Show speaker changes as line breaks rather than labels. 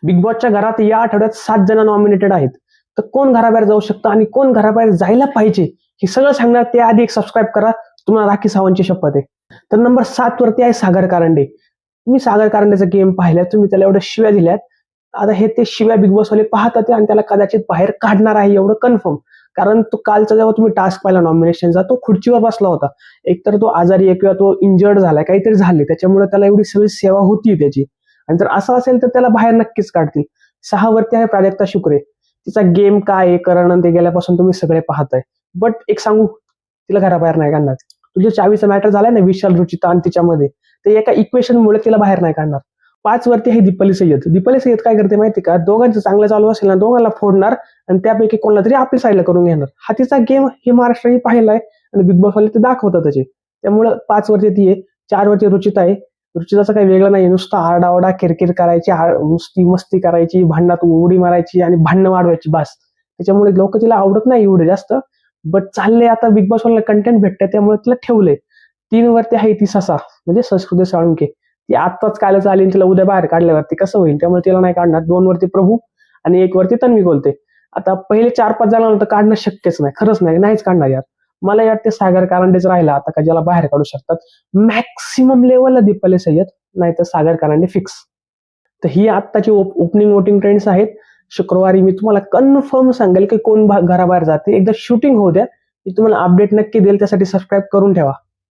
Big बॉसच्या घरात या आठवड्यात 7 जण नॉमिनेटेड आहेत. तर कोण घराबाहेर जाऊ शकतं आणि कोण घराबाहेर जायला पाहिजे हे सगळं सांगणार. त्याआधी एक सबस्क्राईब करा, तुम्हाला राखी सावंतची शपथ आहे. तर नंबर 7 वरती आहे सागर कारंडे. तुम्ही सागर कारंडेचा गेम पाहिला, तुम्ही त्याला एवढ्या शिव्या दिल्यात. आता हे ते शिव्या बिग बॉसवाले पाहत होते आणि त्याला कदाचित बाहेर काढणार आहे एवढं कन्फर्म. कारण तो कालचा जेव्हा तुम्ही टास्क पाहिला नॉमिनेशनचा, तो खुर्चीवर बसला होता. एकतर तो आजारी आहे किंवा तो इंजर्ड झालाय, काहीतरी झाले, त्याच्यामुळे त्याला एवढी सगळी सेवा होती त्याची. आणि जर असं असेल तर त्याला बाहेर नक्कीच काढतील. 6 वरती आहे प्राजक्ता शुक्रे. तिचा गेम काय आहे, करण ते गेल्यापासून तुम्ही सगळे पाहताय. बट एक सांगू, तिला घराबाहेर नाही काढणार. तुझ्या चावीचा मॅटर झालाय ना विशाल, रुचिता आणि तिच्यामध्ये, ते एका इक्वेशनमुळे तिला बाहेर नाही काढणार. 5 वरती आहे दीपाली सय्यद. दीपाली सय्यद काय करते माहिती का, दोघांचं चांगलं चालू असेल ना, दोघांना फोडणार आणि त्यापैकी कोणाला तरी आपल्या साईडला करून घेणार. हा तिचा गेम हे महाराष्ट्राने पाहिलाय आणि बिग बॉसवाले ते दाखवतात त्याचे. त्यामुळे 5 वरती ती आहे. 4 वरती रुचिता आहे. रुचिताचं काही वेगळं नाही, नुसता आरडाओरडा किरकिर करायची, नुसती मस्ती करायची, भांडणात उडी मारायची आणि भांडणं वाढवायची बस. त्याच्यामुळे लोक तिला आवडत नाही एवढे जास्त. बट चाललंय आता बिग बॉसवाला कंटेंट भेटतंय त्यामुळे तिला ठेवलंय. 3 वरती आहे ती ससा, म्हणजे संस्कृती साळुंके. ती आत्ताच कालच आली आणि तिला उद्या बाहेर काढल्यावरती कसं होईल, त्यामुळे तिला नाही काढणार. 2 वरती प्रभू आणि 1 वरती तन्वी बोलते. आता पहिले 4-5 जणांना तर काढणं शक्यच नाही, खरंच नाही, नाहीच काढणार यार. मला वाटते सागर कारंडेच राहिला आता का ज्याला बाहेर काढू शकतात. मॅक्सिमम लेवलला दीपाली सय्यद, नाही तर सागर कारंडे फिक्स. तर ही आत्ताची ओपनिंग वोटिंग ट्रेंड्स आहेत. शुक्रवारी मी तुम्हाला कन्फर्म सांगेल की कोण घराबाहेर जाते. एकदा शूटिंग होऊ द्या, मी तुम्हाला अपडेट नक्की देईल. त्यासाठी सबस्क्राईब करून ठेवा.